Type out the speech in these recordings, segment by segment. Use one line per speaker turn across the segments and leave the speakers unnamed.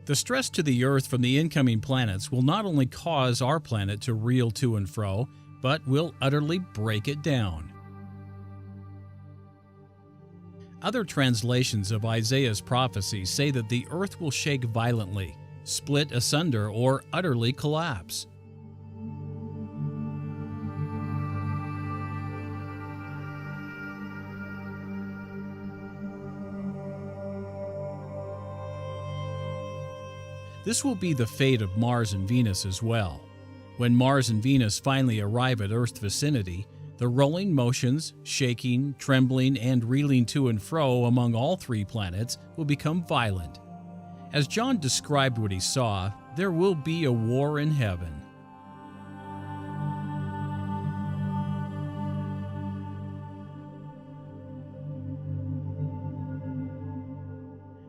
The stress to the Earth from the incoming planets will not only cause our planet to reel to and fro, but will utterly break it down. Other translations of Isaiah's prophecy say that the Earth will shake violently, split asunder, or utterly collapse. This will be the fate of Mars and Venus as well. When Mars and Venus finally arrive at Earth's vicinity, the rolling motions, shaking, trembling, and reeling to and fro among all three planets will become violent. As John described what he saw, there will be a war in heaven.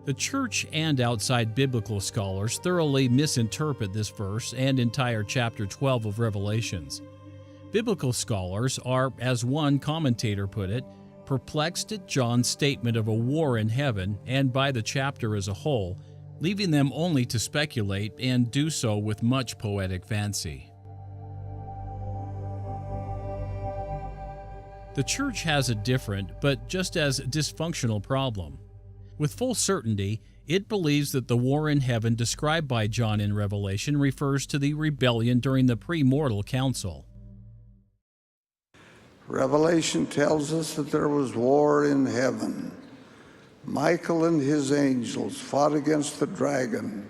The church and outside biblical scholars thoroughly misinterpret this verse and entire chapter 12 of Revelations. Biblical scholars are, as one commentator put it, perplexed at John's statement of a war in heaven and by the chapter as a whole, leaving them only to speculate and do so with much poetic fancy. The church has a different, but just as dysfunctional problem. With full certainty, it believes that the war in heaven described by John in Revelation refers to the rebellion during the premortal council.
Revelation tells us that there was war in heaven. Michael and his angels fought against the dragon,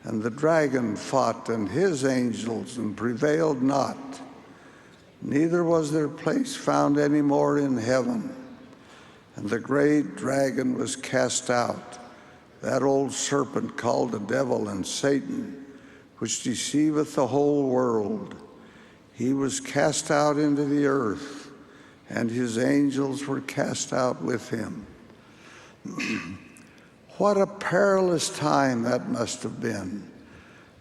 and the dragon fought and his angels and prevailed not. Neither was their place found any more in heaven. And the great dragon was cast out, that old serpent called the devil and Satan, which deceiveth the whole world. He was cast out into the earth, and his angels were cast out with him. What a perilous time that must have been.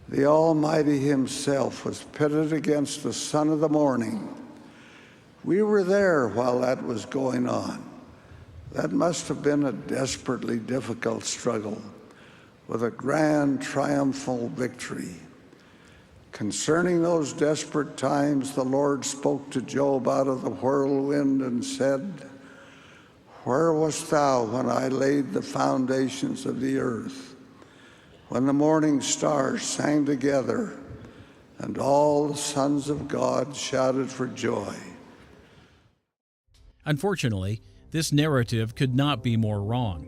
The Almighty himself was pitted against the son of the morning. We were there while that was going on. That must have been a desperately difficult struggle with a grand triumphal victory. Concerning those desperate times, the Lord spoke to Job out of the whirlwind and said, "Where wast thou when I laid the foundations of the earth, when the morning stars sang together, and all the sons of God shouted for joy?"
Unfortunately, this narrative could not be more wrong.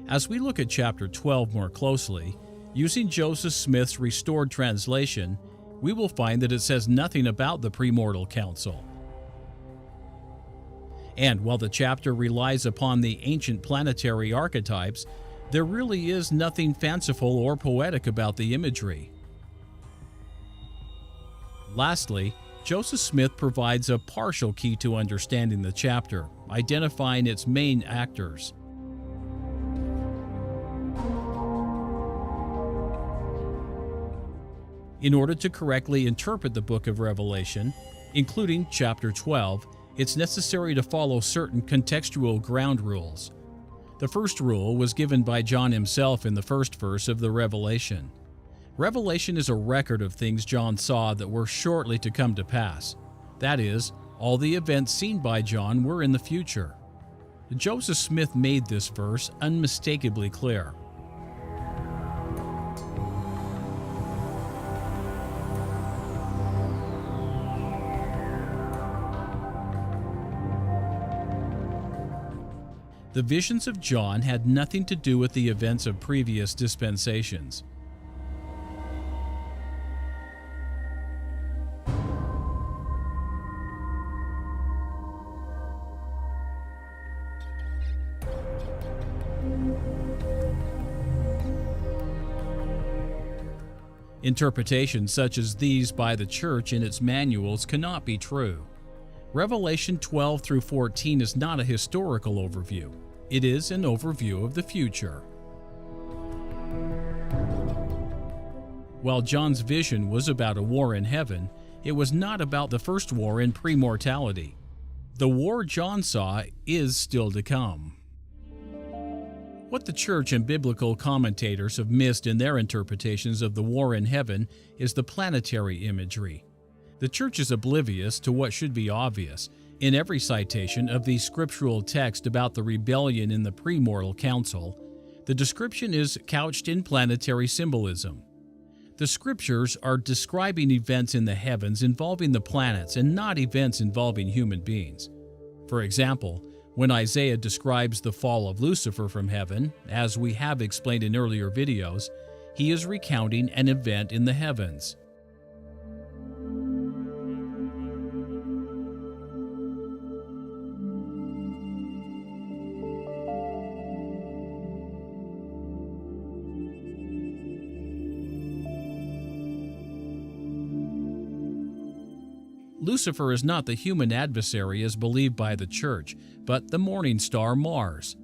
As we look at chapter 12 more closely, using Joseph Smith's restored translation, we will find that it says nothing about the premortal council. And while the chapter relies upon the ancient planetary archetypes, there really is nothing fanciful or poetic about the imagery. Lastly, Joseph Smith provides a partial key to understanding the chapter, identifying its main actors. In order to correctly interpret the book of Revelation, including chapter 12, it's necessary to follow certain contextual ground rules. The first rule was given by John himself in the first verse of the Revelation. Revelation is a record of things John saw that were shortly to come to pass. That is, all the events seen by John were in the future. Joseph Smith made this verse unmistakably clear. The visions of John had nothing to do with the events of previous dispensations. Interpretations such as these by the Church in its manuals cannot be true. Revelation 12 through 14 is not a historical overview. It is an overview of the future. While John's vision was about a war in heaven, it was not about the first war in premortality. The war John saw is still to come. What the church and biblical commentators have missed in their interpretations of the war in heaven is the planetary imagery. The church is oblivious to what should be obvious. In every citation of the scriptural text about the rebellion in the premortal council, the description is couched in planetary symbolism. The scriptures are describing events in the heavens involving the planets and not events involving human beings. For example, when Isaiah describes the fall of Lucifer from heaven, as we have explained in earlier videos, he is recounting an event in the heavens. Lucifer is not the human adversary as believed by the church, but the morning star Mars.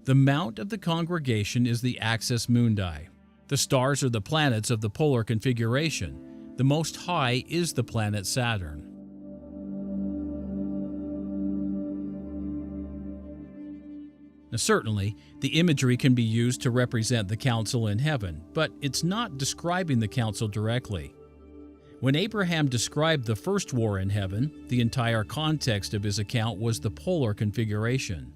The mount of the congregation is the axis mundi. The stars are the planets of the polar configuration. The most high is the planet Saturn. Now, certainly, the imagery can be used to represent the council in heaven, but it's not describing the council directly. When Abraham described the first war in heaven, the entire context of his account was the polar configuration.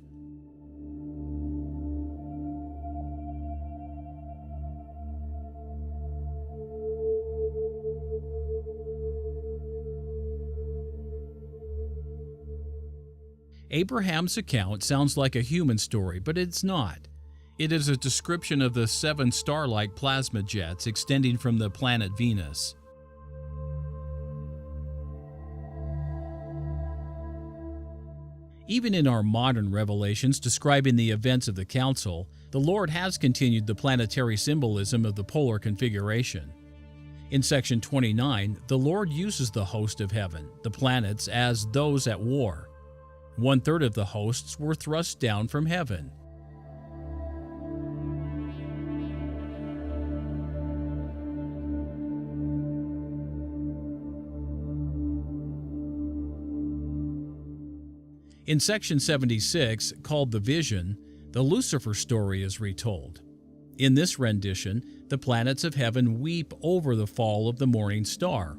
Abraham's account sounds like a human story, but it's not. It is a description of the 7 star-like plasma jets extending from the planet Venus. Even in our modern revelations describing the events of the council, the Lord has continued the planetary symbolism of the polar configuration. In section 29, the Lord uses the host of heaven, the planets, as those at war. 1/3 of the hosts were thrust down from heaven. In section 76, called The Vision, the Lucifer story is retold. In this rendition, the planets of heaven weep over the fall of the morning star,